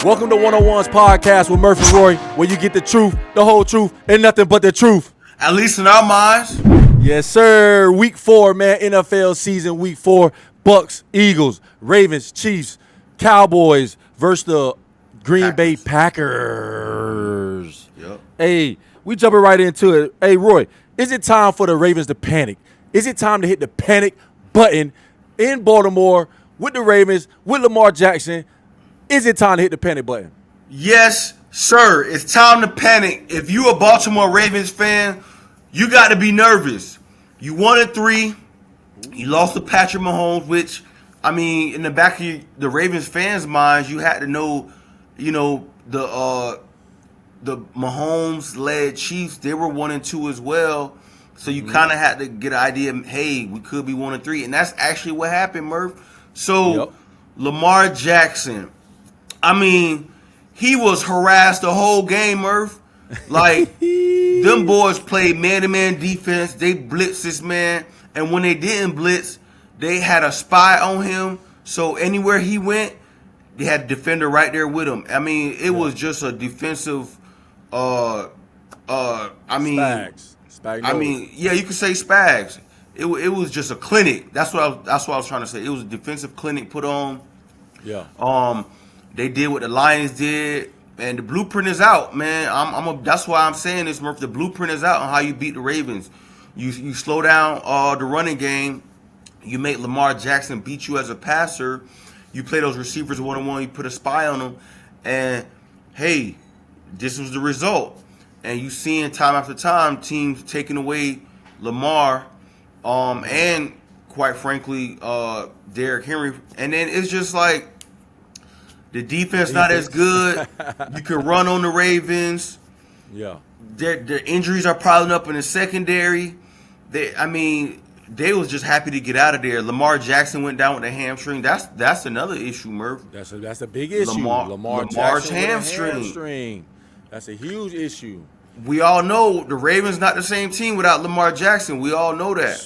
Welcome to 101's podcast with Murph Roy, where you get the truth, the whole truth, and nothing but the truth. At least in our minds. Yes, sir. Week 4, man. NFL season, week 4. Bucks, Eagles, Ravens, Chiefs, Cowboys versus the Green Bay Packers. Yep. Hey, we jumping right into it. Hey, Roy, is it time for the Ravens to panic? Is it time to hit the panic button in Baltimore with the Ravens, with Lamar Jackson? Is it time to hit the panic button? Yes, sir. It's time to panic. If you a Baltimore Ravens fan, you got to be nervous. You 1-3. You lost to Patrick Mahomes, which, I mean, in the back of the Ravens fans' minds, you had to know, the Mahomes-led Chiefs, they were 1-2 as well. So you kind of had to get an idea, hey, we could be 1-3. And that's actually what happened, Murph. So Lamar Jackson, I mean, he was harassed the whole game, Murph. Like, them boys played man-to-man defense. They blitzed this man. And when they didn't blitz, they had a spy on him. So anywhere he went, they had a defender right there with him. I mean, it was just a defensive, Spags. I mean, yeah, you could say Spags. It was just a clinic. That's what I was trying to say. It was a defensive clinic put on. Yeah. They did what the Lions did, and the blueprint is out, man. That's why I'm saying this, Murph. The blueprint is out on how you beat the Ravens. You slow down the running game. You make Lamar Jackson beat you as a passer. You play those receivers one-on-one. You put a spy on them, and hey, this was the result. And you seeing time after time teams taking away Lamar, and quite frankly, Derrick Henry. And then it's just like the defense not as good. You can run on the Ravens. Yeah. Their injuries are piling up in the secondary. They was just happy to get out of there. Lamar Jackson went down with a hamstring. That's another issue, Murph. That's a big issue. Lamar's Jackson hamstring. That's a huge issue. We all know the Ravens not the same team without Lamar Jackson. We all know that.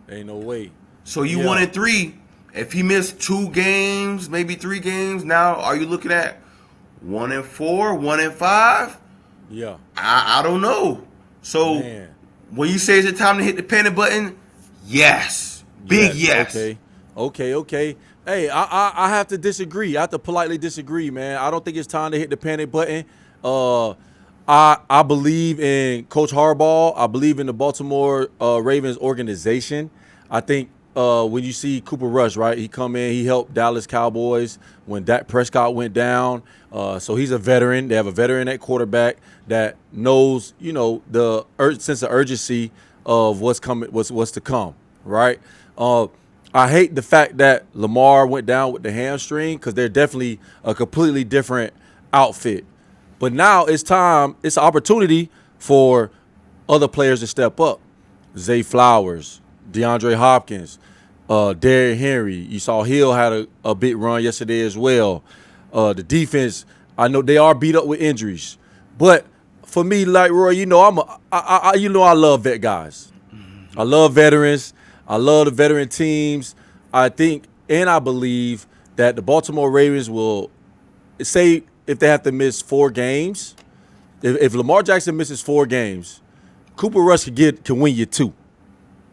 Ain't no way. So you 1-3. If he missed 2 games, maybe 3 games, now are you looking at 1-4, 1-5? Yeah. I don't know. So when you say it's the time to hit the panic button, yes. Big yes. Okay. Hey, I have to disagree. I have to politely disagree, man. I don't think it's time to hit the panic button. I believe in Coach Harbaugh. I believe in the Baltimore Ravens organization. I think when you see Cooper Rush, right, he come in, he helped Dallas Cowboys when Dak Prescott went down. So he's a veteran. They have a veteran at quarterback that knows, the sense of urgency of what's coming, what's to come, right? I hate the fact that Lamar went down with the hamstring because they're definitely a completely different outfit. But now it's time, it's an opportunity for other players to step up. Zay Flowers, DeAndre Hopkins, Derrick Henry. You saw Hill had a big run yesterday as well. The defense, I know they are beat up with injuries. But for me, like Roy, I love vet guys. I love veterans. I love the veteran teams. I think and I believe that the Baltimore Ravens will say if they have to miss 4 games, if Lamar Jackson misses 4 games, Cooper Rush can win you 2.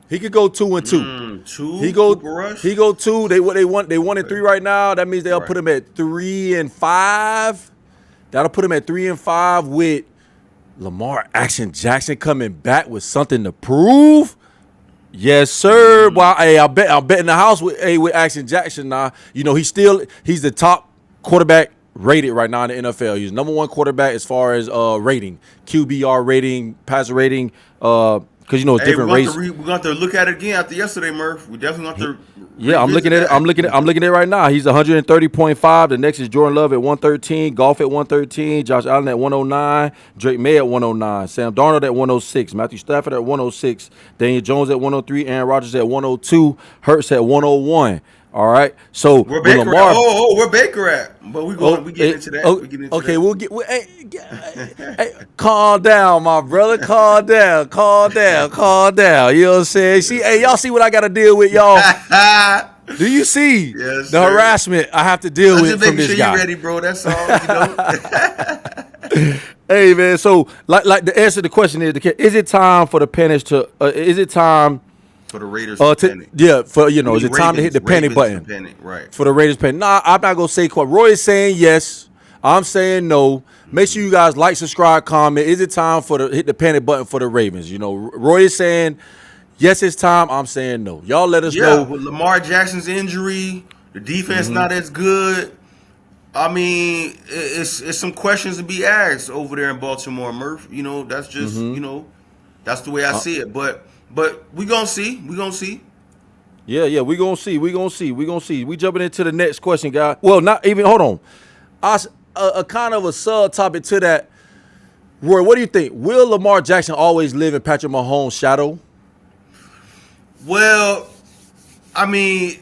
He could go 2-2. 2. He go Cooper Rush? He go 2. They 1-3 right now. That means they'll put him at 3-5. That'll put him at 3-5 with Lamar Jackson coming back with something to prove. Yes, sir. Well, hey, I'm betting the house with Action Jackson now. He's the top quarterback rated right now in the NFL. He's number 1 quarterback as far as rating, QBR rating, passer rating. Because it's different rates. We're going to look at it again after yesterday, Murph. We definitely going to. Yeah, I'm looking at it. I'm looking at it right now. He's 130.5. The next is Jordan Love at 113, Goff at 113, Josh Allen at 109, Drake May at 109, Sam Darnold at 106, Matthew Stafford at 106, Daniel Jones at 103, Aaron Rodgers at 102, Hurts at 101. All right, so where Baker Lamar, at? Where Baker at? But we get into that. Hey, calm down, my brother. Calm down. You know what I'm saying? See, hey, y'all see what I got to deal with, y'all. Do you see Yes, the sir. harassment I have to deal I'm with just from making this sure guy? you're ready, bro. That's all. Hey man, so like the answer to the question is it time for the panic to? Is it time? For the Raiders to panic. Yeah, for I mean, is it time to hit the panic Ravens button to panic, right? for the Raiders panic? Nah, I'm not gonna say. Roy is saying yes. I'm saying no. Make sure you guys like, subscribe, comment. Is it time for hit the panic button for the Ravens? You know, Roy is saying yes, it's time. I'm saying no. Y'all let us Yeah, know. with Lamar Jackson's injury, the defense not as good. I mean, it's some questions to be asked over there in Baltimore, Murph. You know, that's just that's the way I see it. But we gonna see. We gonna see. Yeah, we gonna see. We jumping into the next question, guy. Well, not even. Hold on. A kind of a subtopic to that. Roy, what do you think? Will Lamar Jackson always live in Patrick Mahomes' shadow? Well, I mean,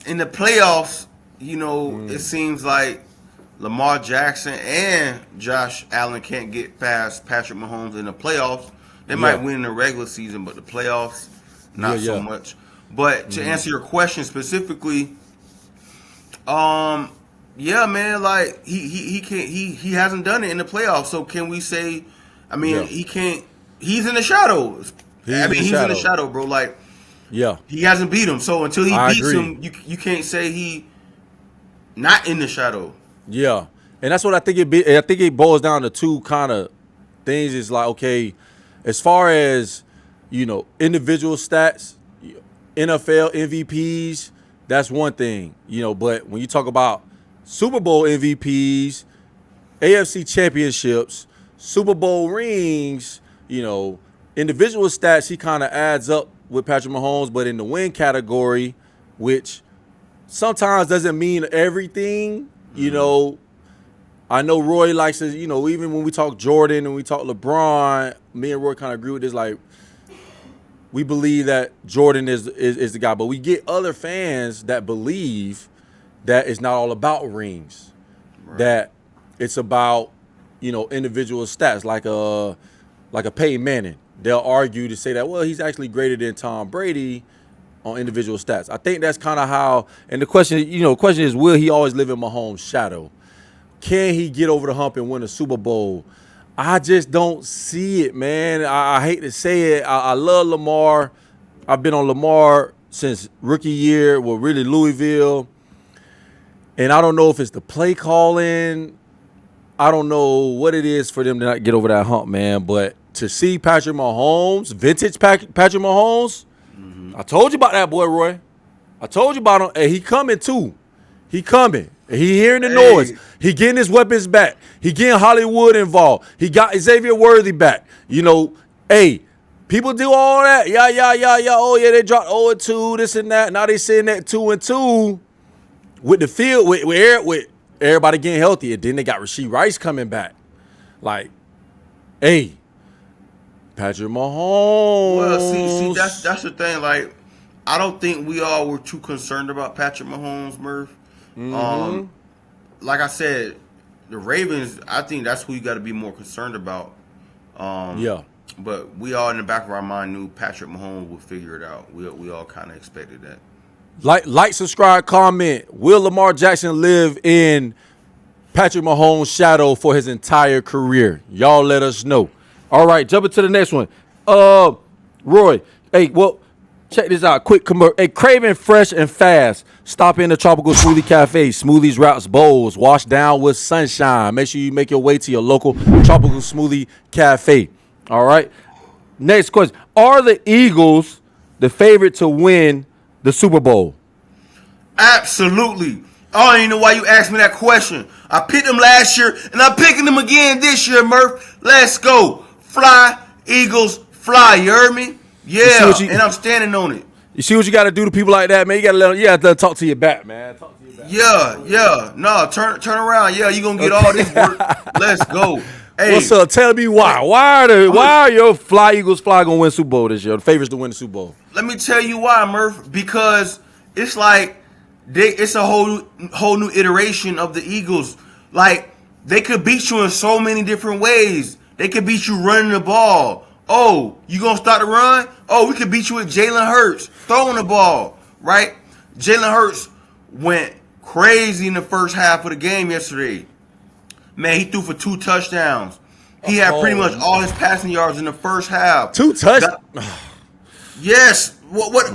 in the playoffs, you know, it seems like Lamar Jackson and Josh Allen can't get past Patrick Mahomes in the playoffs. They might win in the regular season, but the playoffs, not so much. But to answer your question specifically, yeah, man, like he can't he hasn't done it in the playoffs. So can we say? I mean, he can't. He's in the shadow. He's in the shadow, bro. Like, he hasn't beat him. So until he beats him, you can't say he not in the shadow. Yeah, and that's what I think I think it boils down to two kind of things. It's like, okay, as far as individual stats, NFL MVPs, that's one thing, But when you talk about Super Bowl MVPs, AFC championships, Super Bowl rings, individual stats, he kind of adds up with Patrick Mahomes, but in the win category, which sometimes doesn't mean everything, I know Roy likes to, even when we talk Jordan and we talk LeBron, me and Roy kind of agree with this, like, we believe that Jordan is the guy, but we get other fans that believe that it's not all about rings, that it's about individual stats, like a Peyton Manning. They'll argue to say that, well, he's actually greater than Tom Brady on individual stats. I think that's kind of how. And the question is, will he always live in Mahomes' shadow? Can he get over the hump and win a Super Bowl? I just don't see it, man. I hate to say it. I love Lamar. I've been on Lamar since rookie year, well, really Louisville. And I don't know if it's the play calling. I don't know what it is for them to not get over that hump, man. But to see Patrick Mahomes, vintage Patrick Mahomes, I told you about that boy, Roy. I told you about him. Hey, he coming too. He coming. He hearing the noise. He getting his weapons back. He getting Hollywood involved. He got Xavier Worthy back. Hey, people do all that. Yeah. Oh, yeah, they dropped 0-2, this and that. Now they sitting at 2-2 with the field, with everybody getting healthy. And then they got Rashee Rice coming back. Like, hey, Patrick Mahomes. Well, see, that's the thing. Like, I don't think we all were too concerned about Patrick Mahomes, Murph. Like I said, the Ravens, I think that's who you got to be more concerned about. But we all in the back of our mind knew Patrick Mahomes would figure it out. We all kind of expected that. Like, subscribe, comment. Will Lamar Jackson live in Patrick Mahomes' shadow for his entire career? Y'all let us know. All right, jumping to the next one. Roy, hey, well, check this out. Quick commercial. Hey, craving fresh and fast. Stop in the Tropical Smoothie Cafe. Smoothies, wraps, bowls. Wash down with sunshine. Make sure you make your way to your local Tropical Smoothie Cafe. All right. Next question. Are the Eagles the favorite to win the Super Bowl? Absolutely. I don't even know why you asked me that question. I picked them last year, and I'm picking them again this year, Murph. Let's go. Fly, Eagles, fly. You heard me? Yeah, and I'm standing on it. You see what you got to do to people like that, man? You got to talk to your back, man. Talk to your back. Yeah. No, turn around. Yeah, you going to get all this work. Let's go. Hey. What's up? Tell me why. Why are your Eagles going to win Super Bowl this year? The favorites to win the Super Bowl. Let me tell you why, Murph. Because it's like it's a whole new iteration of the Eagles. Like, they could beat you in so many different ways. They could beat you running the ball. Oh, you going to start the run? Oh, we could beat you with Jalen Hurts throwing the ball, right? Jalen Hurts went crazy in the first half of the game yesterday. Man, he threw for 2 touchdowns. He had pretty much all his passing yards in the first half. 2 touchdowns. Yes. What?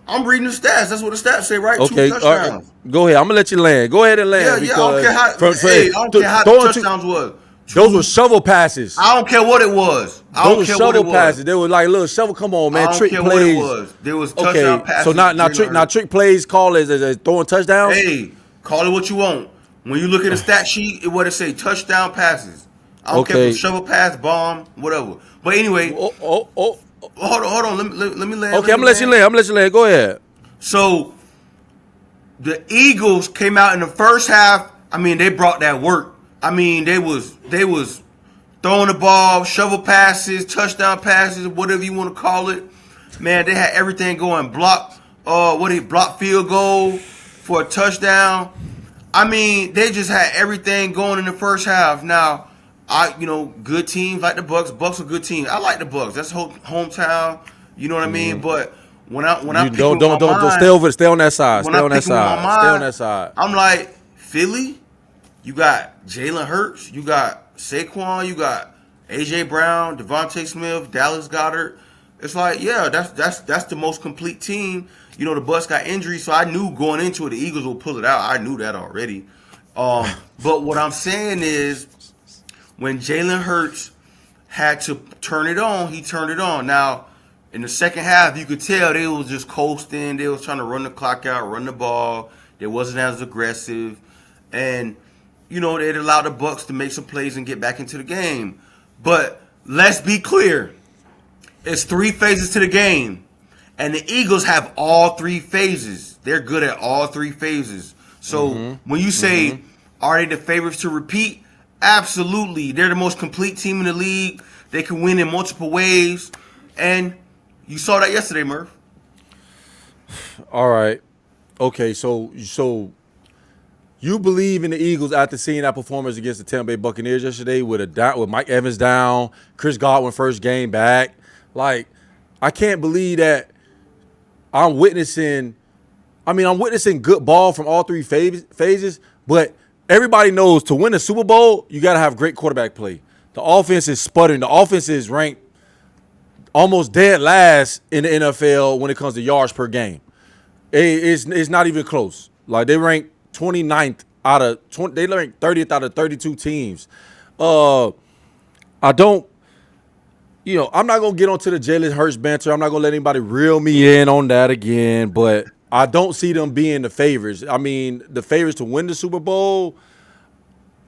I'm reading the stats. That's what the stats say, right? Okay, 2 touchdowns. Right. Go ahead. I'm gonna let you land. Go ahead and land. Yeah. I don't care how. I don't care how the touchdowns was. Those were shovel passes. I don't care what it was. Those were shovel passes. They were like little shovel. Come on, man. Trick plays. What it was. There was touchdown passes. So now trick plays call as throwing touchdowns. Hey, call it what you want. When you look at the stat sheet, what it say? Touchdown passes. I don't care if it's shovel pass, bomb, whatever. But anyway. Hold on. Let me land. Okay, I'm gonna let you land. Go ahead. So the Eagles came out in the first half. I mean, they brought that work. I mean, they was throwing the ball, shovel passes, touchdown passes, whatever you want to call it. Man, they had everything going. Block field goal for a touchdown. I mean, they just had everything going in the first half. Now, good teams like the Bucks. Bucks are good teams. I like the Bucks. That's hometown. You know what I mean? But when I'm don't stay on that side. Stay on that side. I'm like, Philly. You got Jalen Hurts, you got Saquon, you got A.J. Brown, Devontae Smith, Dallas Goedert. It's like, yeah, that's the most complete team. The Bucks got injuries, so I knew going into it the Eagles will pull it out. I knew that already. But what I'm saying is, when Jalen Hurts had to turn it on, he turned it on. Now, in the second half, you could tell they was just coasting. They was trying to run the clock out, run the ball. They wasn't as aggressive. And they'd allow the Bucks to make some plays and get back into the game. But let's be clear. It's 3 phases to the game. And the Eagles have all 3 phases. They're good at all 3 phases. So when you say, are they the favorites to repeat? Absolutely. They're the most complete team in the league. They can win in multiple ways. And you saw that yesterday, Murph. All right. Okay, so you believe in the Eagles after seeing that performance against the Tampa Bay Buccaneers yesterday with Mike Evans down, Chris Godwin first game back. Like, I can't believe that I'm witnessing good ball from all 3 phases, but everybody knows to win a Super Bowl, you got to have great quarterback play. The offense is sputtering. The offense is ranked almost dead last in the NFL when it comes to yards per game. It's not even close. Like, they rank 29th out of 20, they ranked 30th out of 32 teams. I'm not gonna get onto the Jalen Hurts banter. I'm not gonna let anybody reel me in on that again. But I don't see them being the favorites. I mean, the favorites to win the Super Bowl,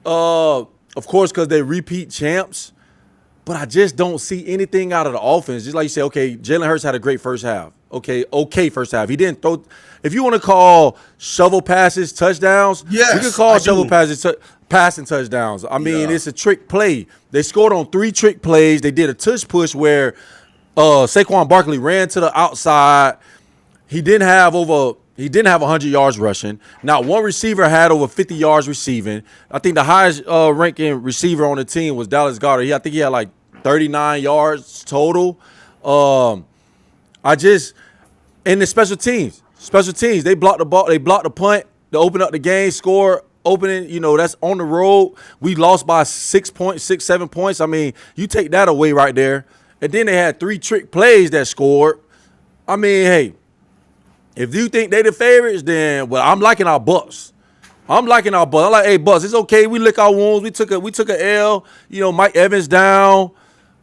of course, because they repeat champs. But I just don't see anything out of the offense. Just like you said, okay, Jalen Hurts had a great first half. Okay, first half. He didn't throw. If you want to call shovel passes touchdowns, yes, we can call shovel passes passing touchdowns. I mean, It's a trick play. They scored on 3 trick plays. They did a tush push where Saquon Barkley ran to the outside. He didn't have 100 yards rushing. Not one receiver had over 50 yards receiving. I think the highest ranking receiver on the team was Dallas Goedert. I think he had like 39 yards total. And the special teams, they blocked the ball, they blocked the punt, to open up the game, score opening, that's on the road. We lost by 6 points, 7 points. I mean, you take that away right there. And then they had 3 trick plays that scored. I mean, hey, if you think they the favorites, then I'm liking our Bucks. I'm like, hey, Bucks, it's okay. We lick our wounds. We took a L. Mike Evans down.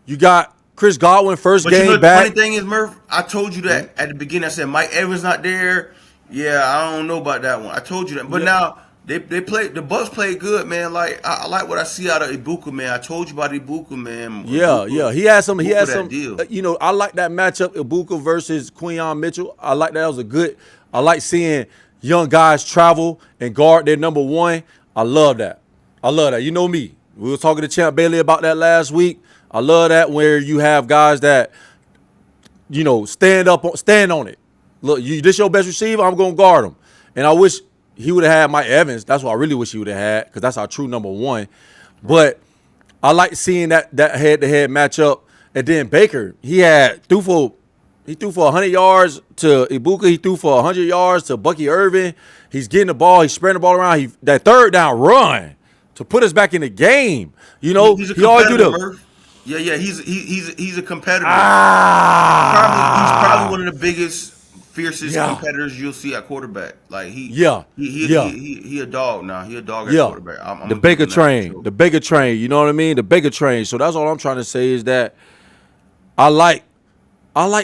You got Chris Godwin first game back. The funny thing is, Murph, I told you that at the beginning. I said Mike Evans not there. Yeah, I don't know about that one. I told you that. But now they played. The Bucks played good, man. Like I like what I see out of Ibuka, man. I told you about Ibuka, man. Yeah. He had some. Deal. I like that matchup, Ibuka versus Quinyon Mitchell. I like that. That was a good. I like seeing young guys travel and guard their number one. I love that. You know me. We were talking to Champ Bailey about that last week. I love that where you have guys that, stand on it. Look, this your best receiver, I'm going to guard him. And I wish he would have had Mike Evans. That's what I really wish he would have had because that's our true number one. But I like seeing that head-to-head matchup. And then Baker, he He threw for 100 yards to Ibuka. He threw for 100 yards to Bucky Irvin. He's getting the ball. He's spreading the ball around. That third down run to put us back in the game. You know, He's a he always do competitor, the Murph. Yeah. He's a competitor. He's probably one of the biggest, fiercest competitors you'll see at quarterback. Like he a dog now. He a dog at quarterback. I'm the Baker train. The Baker train. You know what I mean? The Baker train. So that's all I'm trying to say is that I like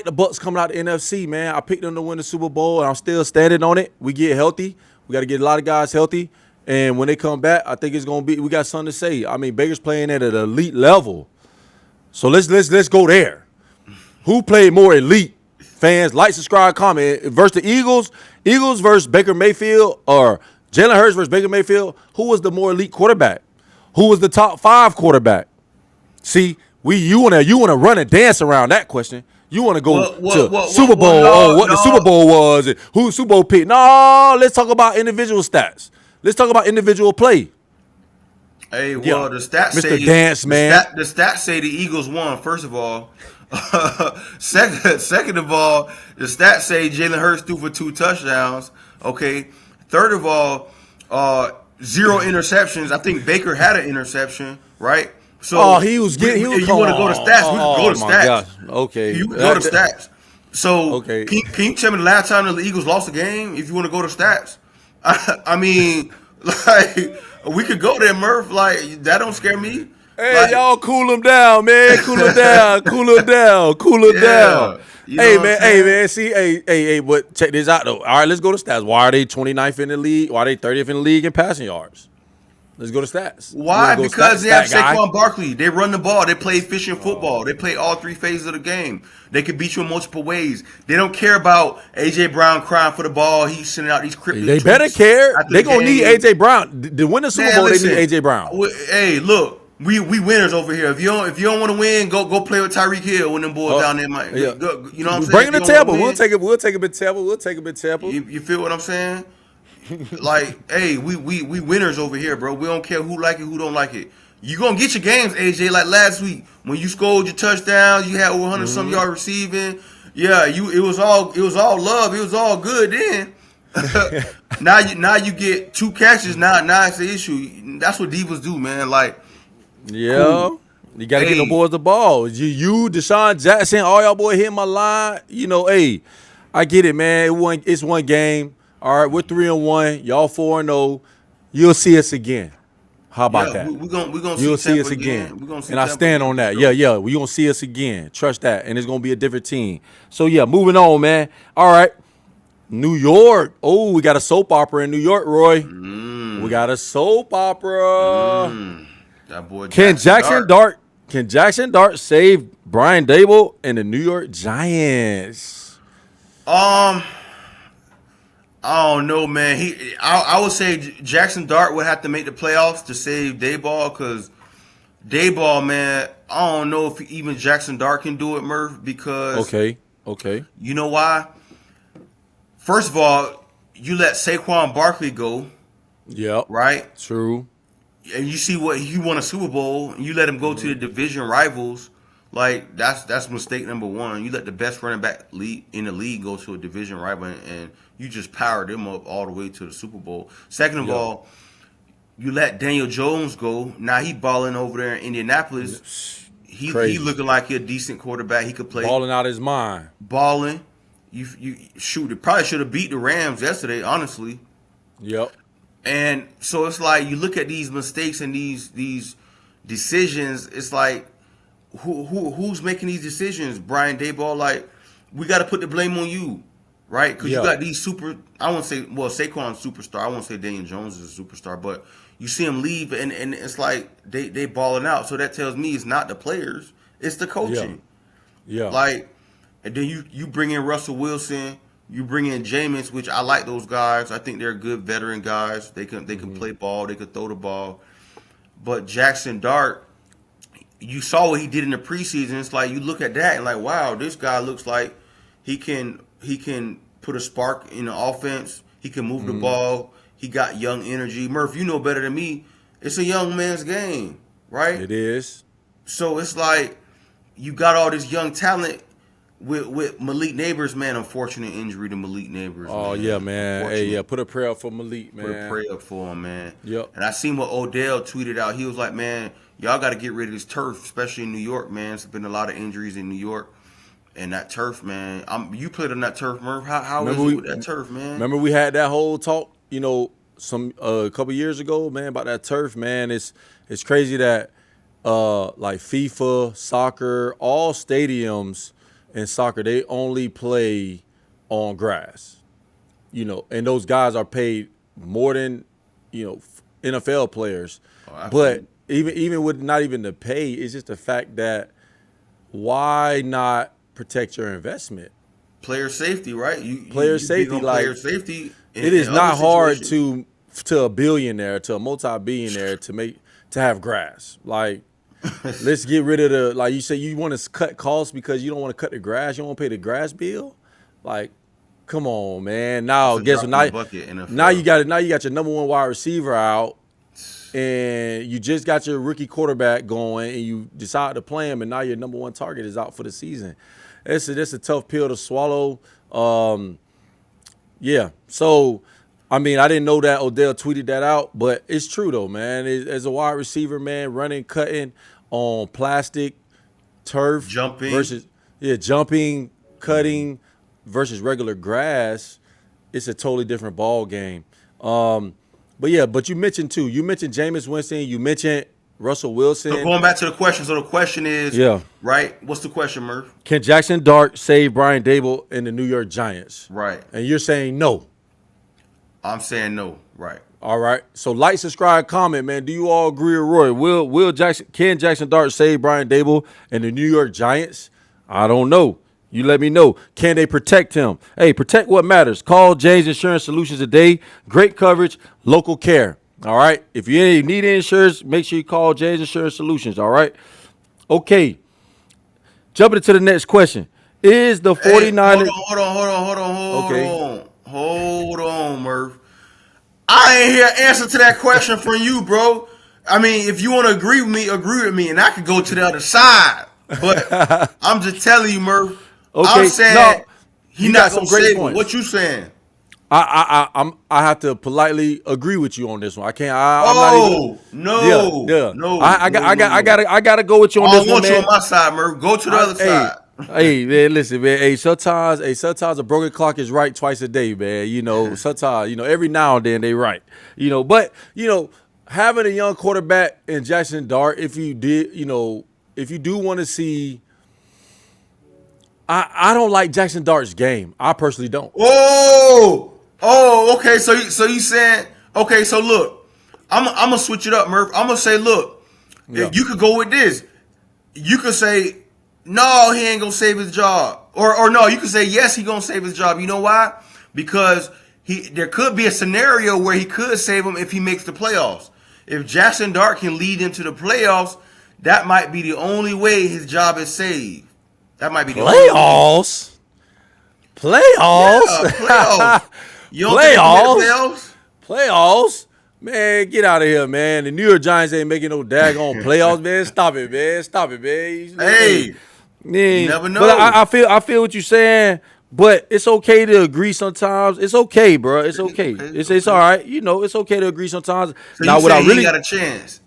the Bucks coming out the NFC, man. I picked them to win the Super Bowl, and I'm still standing on it. We get healthy. We got to get a lot of guys healthy. And when they come back, I think it's going to be – we got something to say. I mean, Baker's playing at an elite level. So let's go there. Who played more elite? Fans, like, subscribe, comment. Versus the Eagles versus Baker Mayfield, or Jalen Hurts versus Baker Mayfield, who was the more elite quarterback? Who was the top 5 quarterback? See, you want to run and dance around that question. You want to go to Super Bowl, what the Super Bowl was, and who Super Bowl picked. No, let's talk about individual stats. Let's talk about individual play. Hey, well, the stats Mr. say Dance, man. The stats say the Eagles won. First of all, second of all, the stats say Jalen Hurts threw for 2 touchdowns. Okay. Third of all, 0 interceptions. I think Baker had an interception, right? So he was getting. You want to go to stats? We can go to stats. Gosh. Okay, you can go to stats. So, okay. Can you tell me the last time the Eagles lost a game? If you want to go to stats, I mean, like we could go there, Murph. Like that don't scare me. Hey, like, y'all, cool him down, man. Cool him down. Cool him down. Cool him down. You know hey, man. See, hey. But check this out though. All right, let's go to stats. Why are they 29th in the league? Why are they 30th in the league in passing yards? Let's go to stats. Why? Because they have Saquon Barkley. They run the ball. They play efficient football. They play all 3 phases of the game. They can beat you in multiple ways. They don't care about A.J. Brown crying for the ball. He's sending out these cryptic They better care. They going to need A.J. Brown. To win the Super Bowl, they need A.J. Brown. Hey, look. We winners over here. If you don't want to win, go play with Tyreek Hill when them boys down there. You know what I'm saying? Bring him to Tampa. We'll take him in Tampa. You feel what I'm saying? Like, hey, we winners over here, bro. We don't care who like it, who don't like it. You gonna get your games, AJ. Like last week when you scored your touchdowns, you had over 100 some yard receiving. Yeah, it was all love. It was all good then. now you get 2 catches. Now it's the issue. That's what divas do, man. Like, cool. You gotta get the boys the ball. You, Deshaun Jackson, all y'all boys hitting my line. You know, hey, I get it, man. It's one game. All right, we're 3-1. Y'all 4-0. You'll see us again. How about that? We're gonna You'll see us again. And I stand on that. Yeah. We're gonna see us again. Trust that. And it's gonna be a different team. So yeah, moving on, man. All right. New York. Oh, we got a soap opera in New York, Roy. We got a soap opera. That boy Can Jackson Dart save Brian Dable and the New York Giants? I don't know, man. I would say Jackson Dart would have to make the playoffs to save Dayball, because Dayball, man, I don't know if even Jackson Dart can do it, Murph, because Okay. You know why? First of all, you let Saquon Barkley go. Yep. Right? True. And you see what he won a Super Bowl, and you let him go to the division rivals. Like that's mistake number 1. You let the best running back in the league go to a division rival, and you just powered them up all the way to the Super Bowl. Second of all, you let Daniel Jones go. Now he balling over there in Indianapolis. He looking like he a decent quarterback. He could play. Balling out his mind. Balling. You shoot. It probably should have beat the Rams yesterday, honestly. Yep. And so it's like you look at these mistakes and these decisions. It's like who's making these decisions? Brian Daboll. Like, we got to put the blame on you, right? Because you got these I won't say, well, Saquon's superstar. I won't say Daniel Jones is a superstar, but you see him leave, and it's like they balling out. So that tells me it's not the players, it's the coaching. Yeah. Like, and then you bring in Russell Wilson, you bring in Jameis, which I like those guys. I think they're good veteran guys. They can play ball, they can throw the ball. But Jackson Dart, you saw what he did in the preseason. It's like you look at that and like, wow, this guy looks like he can put a spark in the offense. He can move the ball. He got young energy. Murph, you know better than me. It's a young man's game, right? It is. So it's like you got all this young talent. with Malik Neighbors, man, unfortunate injury to Malik Neighbors. Oh man. yeah, man. Hey, Unfortunate. yeah, put a prayer up for Malik, man. Put a prayer up for him, man. Yep. And I seen what Odell tweeted out. He was like, man, y'all got to get rid of this turf, especially in New York, man. There's been a lot of injuries in New York. And that turf, man. You played on that turf, Murph. How is it with that turf, man? Remember we had that whole talk, a couple years ago, man, about that turf, man. It's crazy that like FIFA, soccer, all stadiums in soccer, they only play on grass. And those guys are paid more than, NFL players. Oh, but even with not even the pay, it's just the fact that why not protect your investment? Player safety, right? Player safety, like player safety. It is not hard to a billionaire, to a multi-billionaire to have grass. Like, let's get rid of like you say, you want to cut costs because you don't want to cut the grass. You don't want to pay the grass bill. Like, come on, man. Now guess what? Now you got your number one wide receiver out, and you just got your rookie quarterback going, and you decide to play him, and now your number one target is out for the season. It's a tough pill to swallow. Yeah. So, I mean, I didn't know that Odell tweeted that out, but it's true though, man. As a wide receiver, man, running, cutting on plastic, turf, jumping, cutting versus regular grass, it's a totally different ball game. But you mentioned Jameis Winston, you mentioned Russell Wilson. So going back to the question. So the question is, right? What's the question, Murph? Can Jackson Dart save Brian Dable and the New York Giants? Right. And you're saying no. I'm saying no. Right. All right. So like, subscribe, comment, man. Do you all agree with Roy? Can Jackson Dart save Brian Dable and the New York Giants? I don't know. You let me know. Can they protect him? Hey, protect what matters. Call Jay's Insurance Solutions today. Great coverage, local care. All right. If you need insurance, make sure you call Jay's Insurance Solutions. All right. Okay. Jumping into the next question. Is the 49ers... Hold on, Murph. I ain't hear an answer to that question from you, bro. I mean, if you want to agree with me, and I could go to the other side. But I'm just telling you, Murph. Okay. I'm saying he's not some gonna great save points. What you saying? I have to politely agree with you on this one. I can't. No. I gotta go with you on this one, man. I want you on my side, Murph. Go to the other side. Hey, man, listen, man. Hey, sometimes a broken clock is right twice a day, man. Sometimes, every now and then they right. But having a young quarterback in Jackson Dart, if you do want to see. I don't like Jackson Dart's game. I personally don't. Okay. So you saying, okay? So look, I'm gonna switch it up, Murph. I'm gonna say, look, if you could go with this, you could say, no, he ain't gonna save his job, or no, you could say yes, he gonna save his job. You know why? Because there could be a scenario where he could save him if he makes the playoffs. If Jackson Dart can lead into the playoffs, that might be the only way his job is saved. That might be the playoffs. Playoffs. You don't think playoffs. Man, get out of here, man. The New York Giants ain't making no daggone playoffs, man. Stop it, man. Hey, you never know. But I feel what you're saying. But it's okay to agree sometimes. It's okay, bro. It's okay. It's all right. It's okay to agree sometimes. So now, what I really got a chance.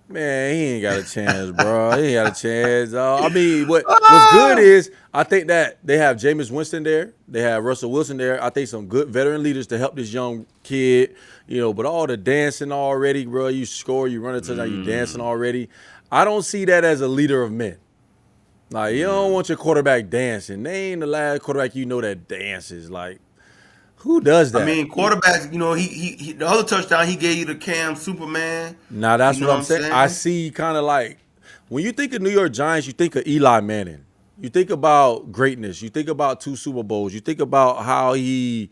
Man, he ain't got a chance, bro. He ain't got a chance. I mean, what's good is I think that they have Jameis Winston there. They have Russell Wilson there. I think some good veteran leaders to help this young kid. But all the dancing already, bro. You score, you run a touchdown, you dancing already. I don't see that as a leader of men. Like, you don't want your quarterback dancing. They ain't the last quarterback that dances. Like, who does that? I mean, quarterbacks, he the other touchdown he gave you to Cam Superman. Nah, that's what I'm saying. I see kind of like, when you think of New York Giants, you think of Eli Manning. You think about greatness. You think about 2 Super Bowls. You think about how he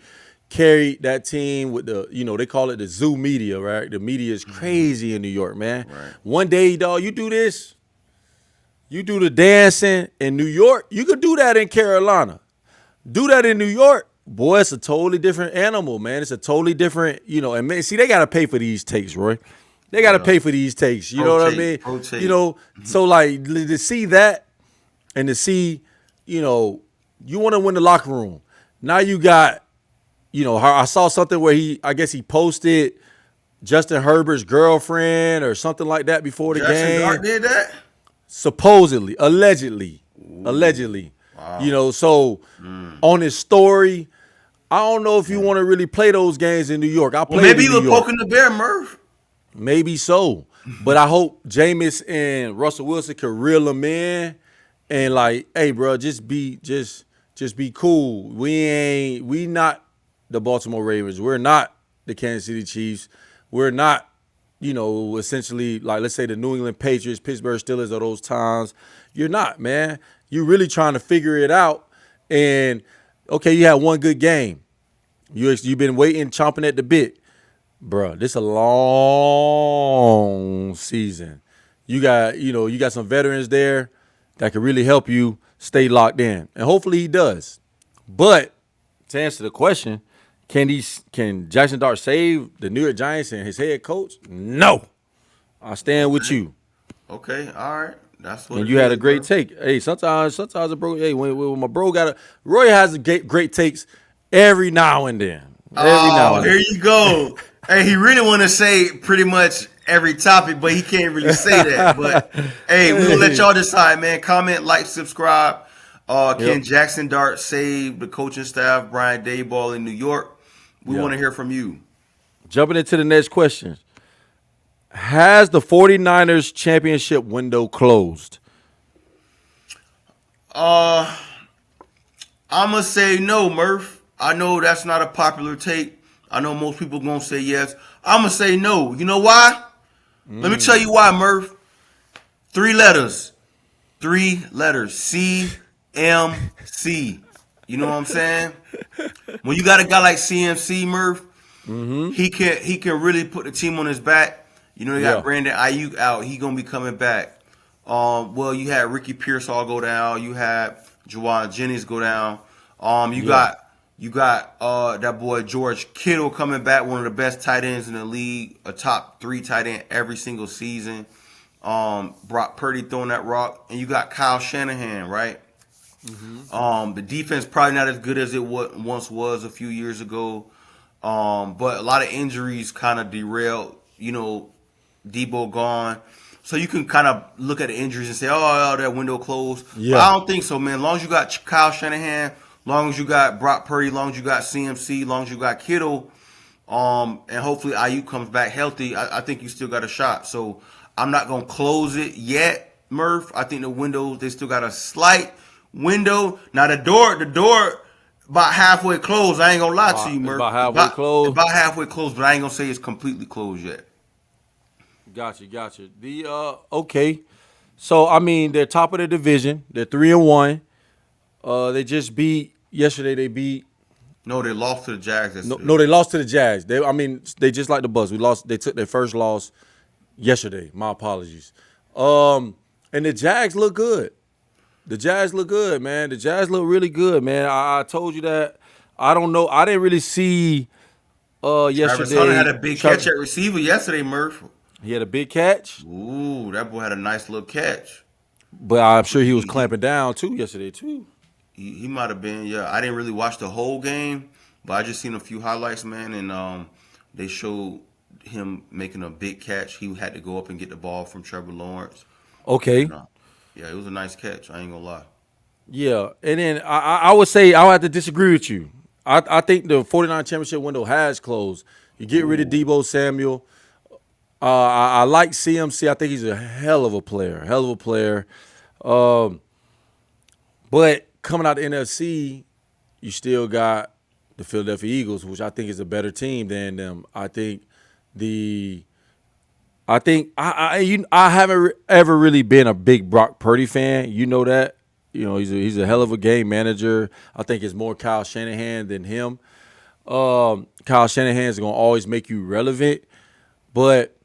carried that team with the, they call it the zoo media, right? The media is crazy in New York, man. Right. One day, dog, you do this. You do the dancing in New York. You could do that in Carolina. Do that in New York. Boy, it's a totally different animal, man. It's a totally different, and man, see, they got to pay for these takes, Roy. They got to pay for these takes. You know what I mean? So like to see that and to see, You want to win the locker room. Now you got, I saw something where I guess he posted Justin Herbert's girlfriend or something like that before the Jackson game. Dart did that? Supposedly, allegedly. So on his story, I don't know if you want to really play those games in New York. I played Maybe in he New was York. poking the bear, Murph. Maybe so. But I hope Jameis and Russell Wilson can reel him in and like, hey, bro, just be cool. We not the Baltimore Ravens. We're not the Kansas City Chiefs. We're not, essentially like, let's say the New England Patriots, Pittsburgh Steelers of those times. You're not, man. You're really trying to figure it out. And okay, you had one good game. You've been waiting, chomping at the bit. Bruh, this a long season. You got some veterans there that can really help you stay locked in. And hopefully he does. But to answer the question, can Jackson Dart save the New York Giants and his head coach? No. I stand with you. Okay, all right. That's what. And you had a great take. Hey, sometimes a bro. Hey, when my bro Roy has great takes every now and then. Here you go. Hey, he really want to say pretty much every topic, but he can't really say that. But hey, we're gonna let y'all decide, man. Comment, like, subscribe. Can Jackson Dart save the coaching staff, Brian Daboll in New York? We want to hear from you. Jumping into the next question. Has the 49ers championship window closed? I'm going to say no, Murph. I know that's not a popular take. I know most people going to say yes. I'm going to say no. You know why? Let me tell you why, Murph. 3 letters. CMC. You know what I'm saying? When you got a guy like CMC, Murph, he can really put the team on his back. You know, you got Brandon Ayuk out. He going to be coming back. Well, you had Ricky Pearsall go down. You had Juwan Jennings go down. You got that boy George Kittle coming back, one of the best tight ends in the league, a top 3 tight end every single season. Brock Purdy throwing that rock, and you got Kyle Shanahan, right? The defense probably not as good as it once was a few years ago, but a lot of injuries kind of derailed. Debo gone. So you can kind of look at the injuries and say, oh, that window closed. Yeah. But I don't think so, man. As long as you got Kyle Shanahan, as long as you got Brock Purdy, as long as you got CMC, as long as you got Kittle, and hopefully Ayuk comes back healthy, I think you still got a shot. So I'm not going to close it yet, Murph. I think the window, they still got a slight window. Now the door about halfway closed. I ain't going to lie to you, Murph. About halfway closed? About halfway closed, but I ain't going to say it's completely closed yet. Gotcha. Okay. So I mean, they're top of the division. They're 3-1. They just beat yesterday. No, they lost to the Jags yesterday. No, they lost to the Jags. They just like the Bucs. We lost. They took their first loss yesterday. My apologies. And the Jags look good. The Jags look good, man. The Jags look really good, man. I told you that. I don't know. I didn't really see yesterday. Travis Hunter had a big catch at receiver yesterday, Murph. He had a big catch. Ooh, that boy had a nice little catch. But I'm sure he was clamping down too yesterday too. He might have been. Yeah, I didn't really watch the whole game, but I just seen a few highlights, man, and they showed him making a big catch. He had to go up and get the ball from Trevor Lawrence. Okay. Yeah, it was a nice catch. I ain't gonna lie. Yeah, and then I would say I would have to disagree with you. I think the 49 championship window has closed. You get rid of Deebo Samuel. I like CMC. I think he's a hell of a player. But coming out the NFC, you still got the Philadelphia Eagles, which I think is a better team than them. I haven't ever really been a big Brock Purdy fan. You know that. He's a hell of a game manager. I think it's more Kyle Shanahan than him. Kyle Shanahan is going to always make you relevant, but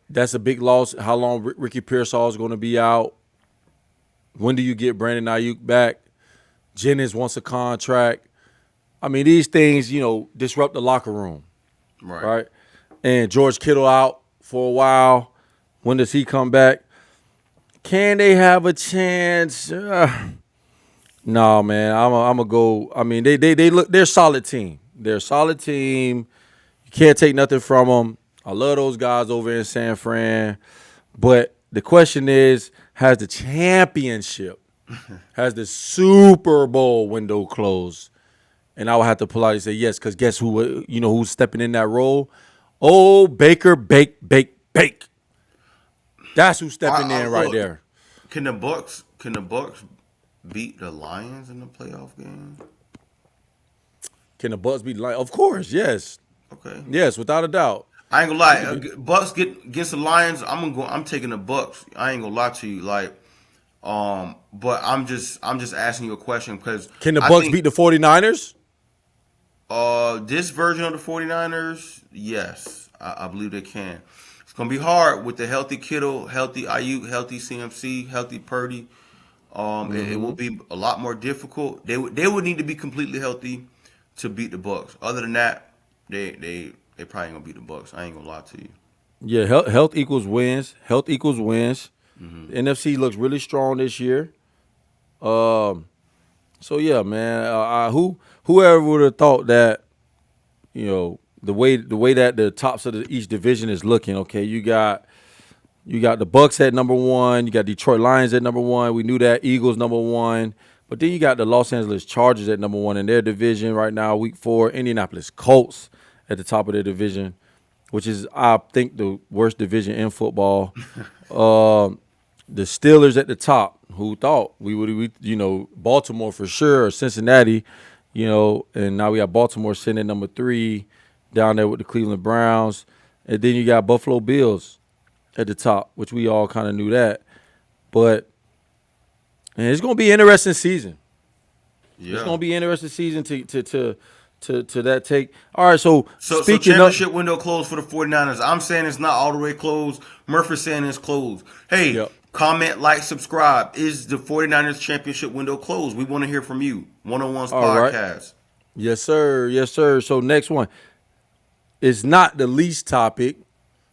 that's a big loss. How long Ricky Pearsall is going to be out? When do you get Brandon Ayuk back? Jennings wants a contract. I mean, these things, disrupt the locker room. Right? And George Kittle out for a while. When does he come back? Can they have a chance? No, man, I'm gonna go. I mean, they look. They're a solid team. They're a solid team. You can't take nothing from them. I love those guys over in San Fran. But the question is, has the championship, has the Super Bowl window closed? And I would have to politely say yes, because guess who? You know who's stepping in that role? Oh, Baker, bake. That's who's stepping in right Look, there. can the Bucks beat the Lions in the playoff game? Can the Bucks beat the Lions? Of course, yes, Okay. yes, without a doubt. I ain't gonna lie. Bucks get against the Lions. I'm taking the Bucks. I ain't gonna lie to you. But I'm just asking you a question because Can the I Bucks think beat the 49ers? this version of the 49ers, yes, I believe they can. It's gonna be hard with the healthy Kittle, healthy Ayuk, healthy CMC, healthy Purdy. It will be a lot more difficult. They would need to be completely healthy to beat the Bucks. Other than that, they probably ain't gonna beat the Bucks. I ain't gonna lie to you. Yeah, health equals wins. Health equals wins. The NFC looks really strong this year. Um, so yeah, man. Whoever would have thought that, the way that the tops of each division is looking. Okay, you got the Bucks at number one. You got Detroit Lions at number one. We knew that. Eagles number one. But then you got the Los Angeles Chargers at number one in their division right now, week 4. Indianapolis Colts at the top of their division, which is, I think, the worst division in football. The Steelers at the top. Who thought Baltimore for sure, or Cincinnati, and now we got Baltimore sitting at number 3 down there with the Cleveland Browns. And then you got Buffalo Bills at the top, which we all kind of knew that. But man, it's going to be an interesting season. It's Yeah. going to be an interesting season to that take. All right, so So speaking of, championship window closed for the 49ers. I'm saying it's not all the way closed. Murph is saying it's closed. Hey, yep. comment, like, subscribe. Is the 49ers championship window closed? We want to hear from you. One-on-ones All right. podcast. Yes, sir. Yes, sir. So next one is not the least topic.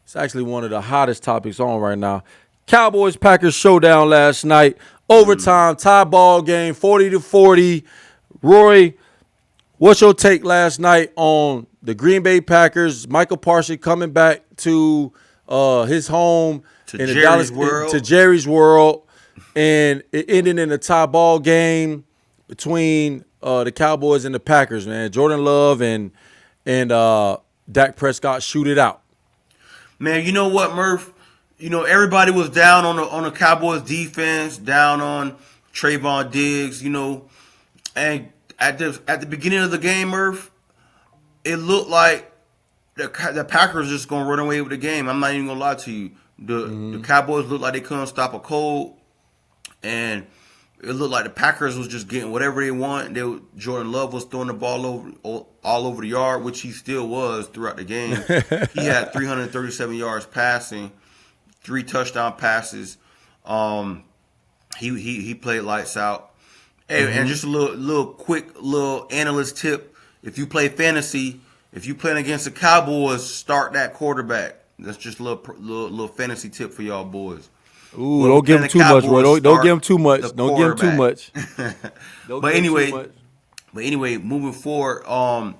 It's actually one of the hottest topics on right now. Cowboys Packers showdown last night. Overtime, tie ball game, 40-40. Roy, what's your take last night on the Green Bay Packers? Michael Parsons coming back to his home To in the Jerry's Dallas world. to Jerry's world, and it ended in a tie ball game between the Cowboys and the Packers. Man, Jordan Love and Dak Prescott shoot it out. Man, you know what, Murph? Everybody was down on the Cowboys defense, down on Trayvon Diggs, and at the beginning of the game, Murph, it looked like the Packers just gonna run away with the game. I'm not even gonna lie to you. The Cowboys looked like they couldn't stop a cold, and it looked like the Packers was just getting whatever they want. Jordan Love was throwing the ball all over the yard, which he still was throughout the game. He had 337 yards passing, 3 touchdown passes. He played lights out. And just a little quick analyst tip: if you play fantasy, if you playing against the Cowboys, start that quarterback. That's just a little fantasy tip for y'all boys. Ooh, When don't give him playing too the much, Roy. Cowboys, Don't give him too start much. the Don't give him too much. quarterback. Don't But give him anyway, too much. moving forward,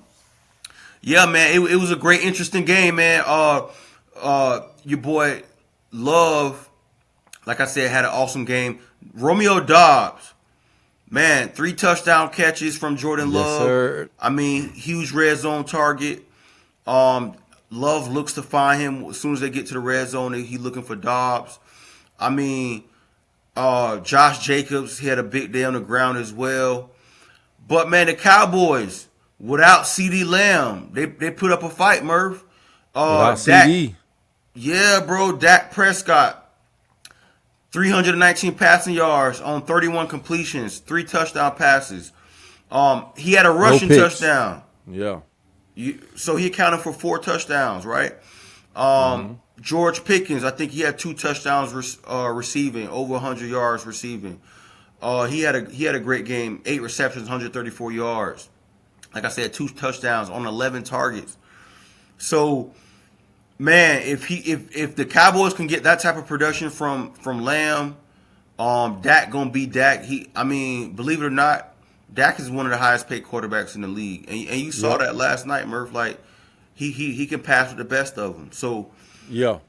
yeah, man, it was a great, interesting game, man. Your boy Love, like I said, had an awesome game. Romeo Dobbs, man, 3 touchdown catches from Jordan Yes, Love. sir. I mean, huge red zone target. Love looks to find him as soon as they get to the red zone. He looking for Dobbs. I mean, Josh Jacobs, he had a big day on the ground as well. But man, the Cowboys without CD Lamb, they put up a fight, Murph. Without Dak, CD. yeah, bro, Dak Prescott, 319 passing yards on 31 completions, 3 touchdown passes. He had a rushing picks. touchdown. Yeah. So he accounted for 4 touchdowns, right? George Pickens, I think he had 2 touchdowns receiving, over 100 yards receiving. He had a great game, 8 receptions, 134 yards. Like I said, 2 touchdowns on 11 targets. So, man, if the Cowboys can get that type of production from Lamb, Dak gonna be Dak. Believe it or not, Dak is one of the highest paid quarterbacks in the league, and you saw that last night, Murph. Like he can pass with the best of them. So yeah.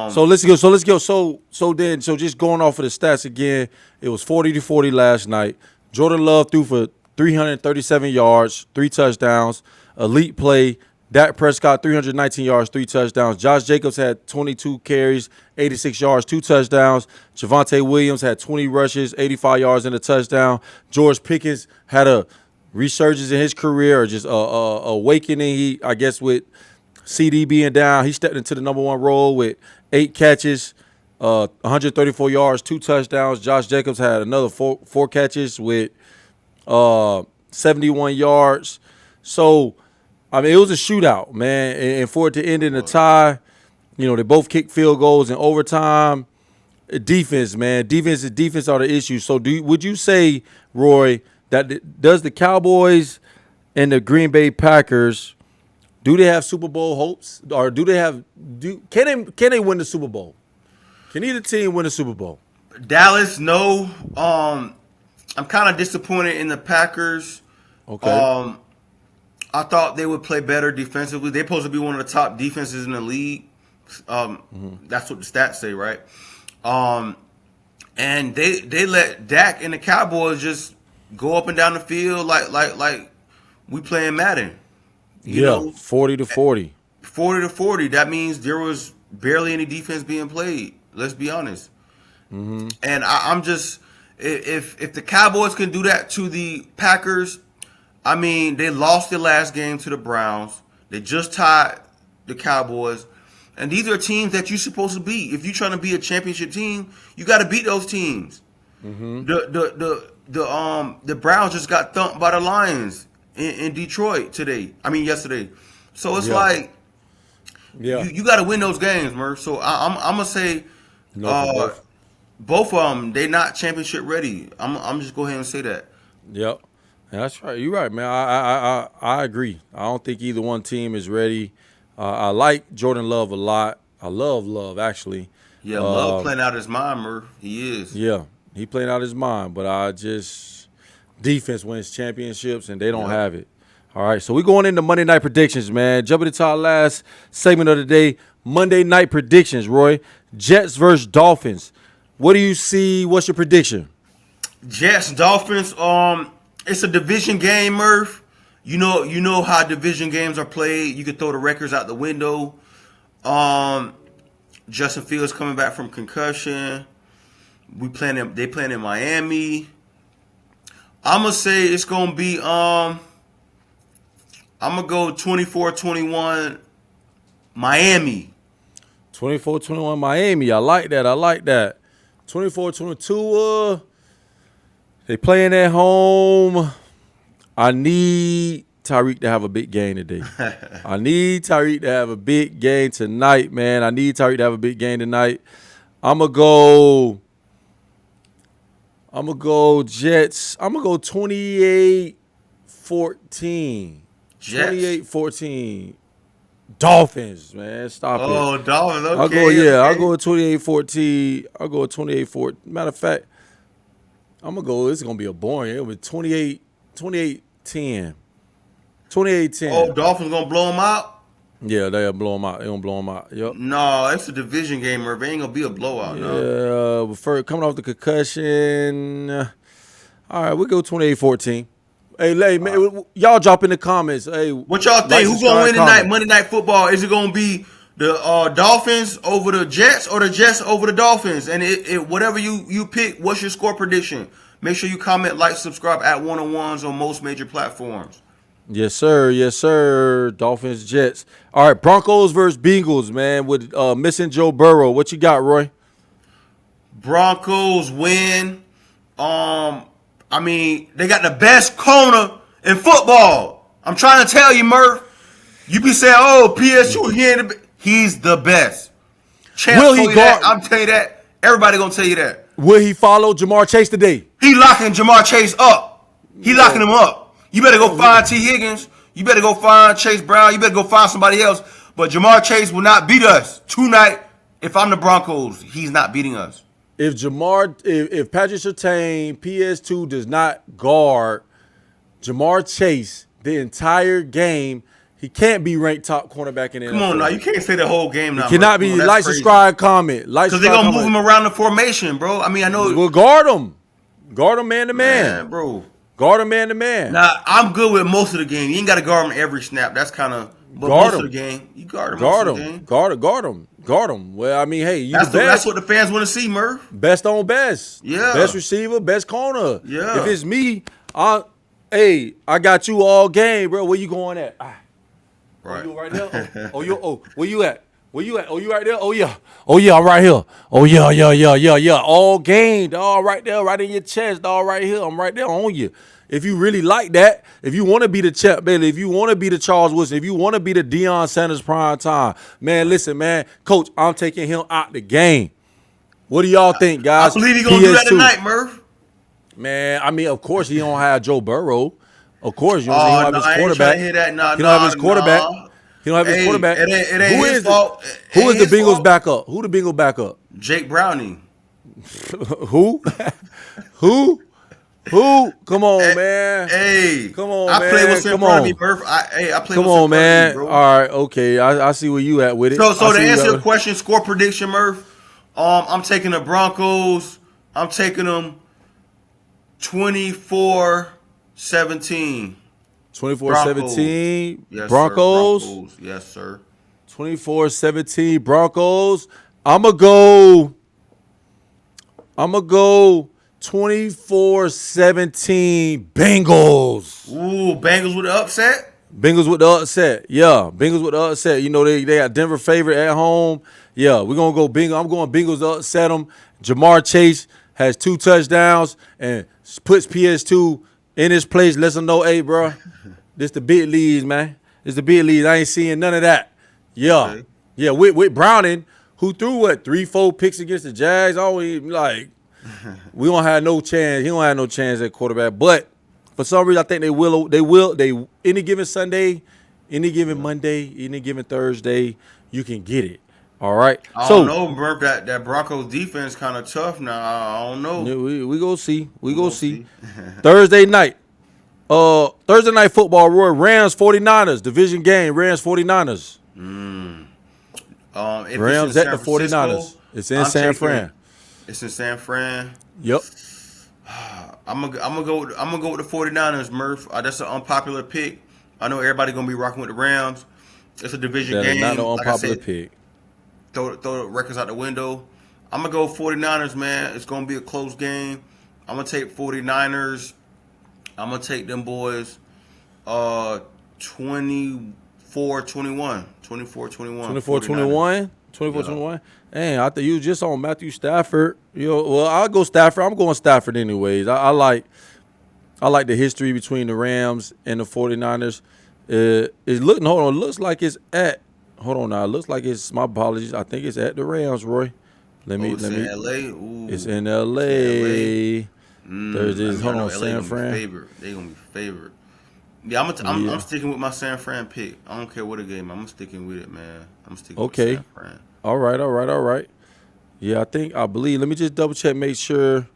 So let's go. So just going off of the stats again, it was 40-40 last night. Jordan Love threw for 337 yards, 3 touchdowns. Elite play. Dak Prescott 319 yards, 3 touchdowns. Josh Jacobs had 22 carries, 86 yards, 2 touchdowns. Javonte Williams had 20 rushes, 85 yards and a touchdown. George Pickens had a resurgence in his career, or just awakening. I guess with CD being down, he stepped into the number 1 role with 8 catches, 134 yards, 2 touchdowns. Josh Jacobs had another four catches with 71 yards. So, I mean, it was a shootout, man. And for it to end in a tie, they both kicked field goals in overtime. Defense, man. Defense are the issue. So would you say, Roy, that does the Cowboys and the Green Bay Packers, do they have Super Bowl hopes? Or can they win the Super Bowl? Can either team win the Super Bowl? Dallas, no. I'm kind of disappointed in the Packers. Okay. I thought they would play better defensively. They're supposed to be one of the top defenses in the league. That's what the stats say, right? And they let Dak and the Cowboys just go up and down the field like we playing Madden. You know, 40-40. 40-40. That means there was barely any defense being played. Let's be honest. Mm-hmm. And I'm just, if the Cowboys can do that to the Packers, I mean, they lost their last game to the Browns. They just tied the Cowboys. And these are teams that you're supposed to beat. If you're trying to be a championship team, you got to beat those teams. Mm-hmm. The Browns just got thumped by the Lions in Detroit yesterday. So it's like, you got to win those games, Murph. So I'm gonna say, both of them, they're not championship ready. I'm just go ahead and say that. Yep. Yeah, that's right. You're right, man. I agree. I don't think either one team is ready. I like Jordan Love a lot. I love Love, actually. Yeah, Love playing out his mind, Murph. He is. Yeah, he playing out his mind. But defense wins championships, and they don't have it. All right, so we're going into Monday night predictions, man. Jumping into our last segment of the day, Monday night predictions, Roy. Jets versus Dolphins. What do you see? What's your prediction? Jets, Dolphins. It's a division game, Murph. You know how division games are played. You can throw the records out the window. Justin Fields coming back from concussion. They playing in Miami. I'm gonna say it's gonna be I'm gonna go 24-21 Miami. 24-21 Miami. I like that. 24-22. They playing at home. I need Tyreek to have a big game today. I need Tyreek to have a big game tonight, man. I'm going to go Jets. I'm going to go 28-14. Jets. 28-14. Dolphins, man. Stop it. Oh, Dolphins. Okay. I'll go 28-14. I'll go 28-14. Matter of fact, I'm going to go, it's going to be a boring. It'll be 28-10. 28-10. Oh, Dolphins going to blow them out? Yeah, they'll blow them out. They're going to blow them out. Yep. No, it's a division game, Murph. It ain't going to be a blowout. Yeah, no. Coming off the concussion. All right, we'll go 28-14. Hey, man, y'all drop in the comments. Hey, what y'all think? Who's going to win tonight? Monday Night Football. Is it going to be the Dolphins over the Jets or the Jets over the Dolphins? And whatever you pick, what's your score prediction? Make sure you comment, like, subscribe at 101s on most major platforms. Yes, sir. Dolphins, Jets. All right, Broncos versus Bengals, man, with missing Joe Burrow. What you got, Roy? Broncos win. They got the best corner in football. I'm trying to tell you, Murph. You be saying, oh, PSU, he's the best. Will he guard? I'm telling you that. Everybody gonna tell you that. Will he follow Jamar Chase today? He locking Jamar Chase up. He locking him up. You better go find T. Higgins. You better go find Chase Brown. You better go find somebody else. But Jamar Chase will not beat us tonight. If I'm the Broncos, he's not beating us. if Patrick Surtain, PS2 does not guard Jamar Chase the entire game, he can't be ranked top cornerback in the NFL. Come on now, you can't say the whole game now. Cannot be. Like, subscribe, comment. Because they're going to move him around the formation, bro. I mean, I know. Well, guard him. Guard him man to man. Bro. Guard him man to man. Now, I'm good with most of the game. You ain't got to guard him every snap. That's kind of. But most of the game, you guard him. Guard him. Guard him. Well, I mean, hey, that's what the fans want to see, Murph. Best on best. Yeah. Best receiver, best corner. Yeah. If it's me, I got you all game, bro. Where you going at? Right. You right there? Where you at? Where you at? Oh, you right there? Oh, yeah. Oh, yeah, I'm right here. Oh, yeah. All game, dog, right there, right in your chest, dog, right here. I'm right there on you. If you really like that, if you want to be the Chet Bailey, if you want to be the Charles Woodson, if you want to be the Deion Sanders prime time, man, listen, man, Coach, I'm taking him out the game. What do y'all think, guys? I believe he's going to do that tonight, Murph. Man, I mean, of course he don't have Joe Burrow. Of course, you know he don't have his quarterback. He don't have his quarterback. He don't have his quarterback. It ain't his fault. Who is the Bengals backup? Who the Bengals backup? Jake Browning. Who? Who? Come on, man. Hey, come on, man. I play what's in front of me, Murph. I play what's in front of me, bro. All right, okay. I see where you at with it. So to answer your question, score prediction, Murph. I'm taking the Broncos. I'm taking them 24-17. 24-17. Yes, Broncos. Sir. Broncos. Yes, sir. 24-17 Broncos. I'm going to go 24-17 Bengals. Ooh, Bengals with the upset? Bengals with the upset. Yeah, Bengals with the upset. You know, they got Denver favorite at home. Yeah, we're going to go Bengals. I'm going Bengals to upset them. Jamar Chase has 2 touchdowns and puts PS2 in his place. Lets them know, hey, bro, this the big leagues, man. This the big leagues. I ain't seeing none of that. Yeah. Okay. Yeah, with Browning, who threw, 3-4 picks against the Jags? Always, like, we don't have no chance. He don't have no chance at quarterback. But for some reason, I think they will. Any given Sunday, any given Monday, any given Thursday, you can get it. All right. I don't know, Murph. That Broncos defense kind of tough now. I don't know. We go see. We go see. Thursday night. Thursday night football, Roy. Rams 49ers. Division game. Rams 49ers. Rams at the 49ers. It's in San Fran. It's in San Fran. Yep. I'm gonna go with the 49ers, Murph. That's an unpopular pick. I know everybody gonna be rocking with the Rams. It's a division game. Not an unpopular pick. Throw the records out the window. I'm gonna go 49ers, man. It's gonna be a close game. I'm gonna take 49ers. I'm gonna take them boys 24-21. 24-21. 24-21? 24-21? Dang, I thought you was just on Matthew Stafford. Well, I'll go Stafford. I'm going Stafford anyways. I like the history between the Rams and the 49ers. It looks like it's at my apologies. I think it's at the Rams, Roy. It's in LA? Ooh. It's in LA. Thursdays, hold on, San Fran. They're gonna be favored. Yeah, I'm sticking with my San Fran pick. I don't care what the game. I'm sticking with it, man. I'm sticking with San Fran. All right. Yeah, I believe. Let me just double check, make sure.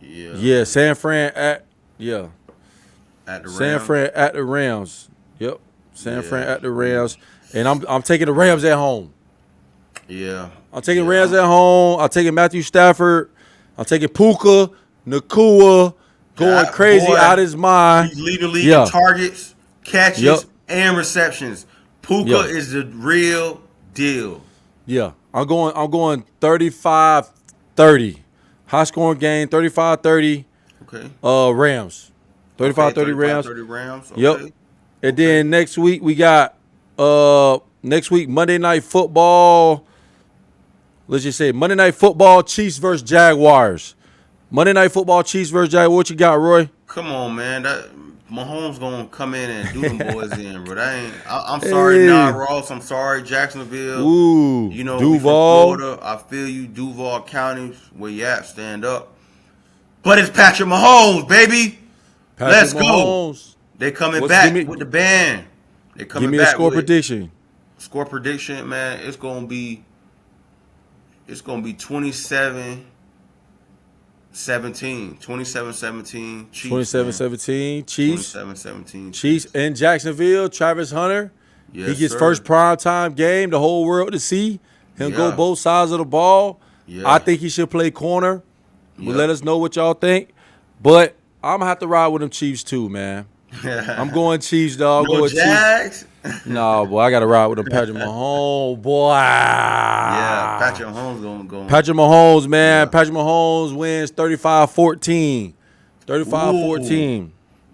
Yeah, San Fran at the Rams. San Fran at the Rams. Yep. San Fran at the Rams. And I'm taking the Rams at home. Yeah. I'm taking Rams at home. I'm taking Matthew Stafford. I'm taking Puka Nacua going crazy out his mind. He's leading the league in targets, catches, and receptions. Puka is the real deal. Yeah. I'm going 35-30. High scoring game, 35-30. Okay. Rams. 35-30 Rams. 30 Rams. Okay. Yep. And then next week we got Monday Night Football. Let's just say Monday Night Football, Chiefs versus Jaguars. Monday Night Football, Chiefs versus Jaguars. What you got, Roy? Come on, man. Mahomes gonna come in and do them boys in, bro. I'm sorry, Ross. I'm sorry, Jacksonville. Ooh, Duval. Florida. I feel you, Duval County, where you at? Stand up. But it's Patrick Mahomes, baby. Let's go. They coming back with the band. They coming back. Give me a score prediction. score prediction, man, it's gonna be 27-17. 27-17. Chiefs. 27-17. Chiefs. 27-17. Chiefs in Jacksonville. Travis Hunter. Yes, He gets sir. first primetime game, the whole world to see. He'll go both sides of the ball. Yeah. I think he should play corner. But Yep. let us know what y'all think. But I'm going to have to ride with them Chiefs too, man. I'm going Chiefs, dog. No going Jags. No, boy, I got to ride with them Patrick Mahomes, boy. Yeah, Patrick Mahomes going to go. Patrick Mahomes, man. Yeah. Patrick Mahomes wins 35-14. 35-14.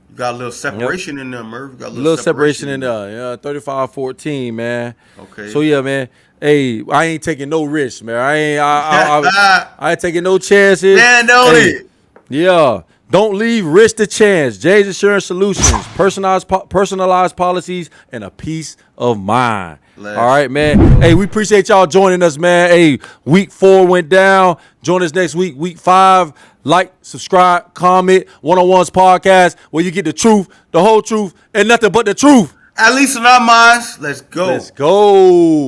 You got a little separation in there, Murph. Got a little separation in there. Yeah, 35-14, man. Okay. So, yeah, man. Hey, I ain't taking no risks, man. I ain't taking no chances. Man, don't it? Yeah. Don't leave risk to chance. Jay's Insurance Solutions, personalized policies, and a peace of mind. All right, man. Hey, we appreciate y'all joining us, man. Hey, week 4 went down. Join us next week, week 5. Like, subscribe, comment, One-on-Ones podcast, where you get the truth, the whole truth, and nothing but the truth. At least in our minds, let's go. Let's go.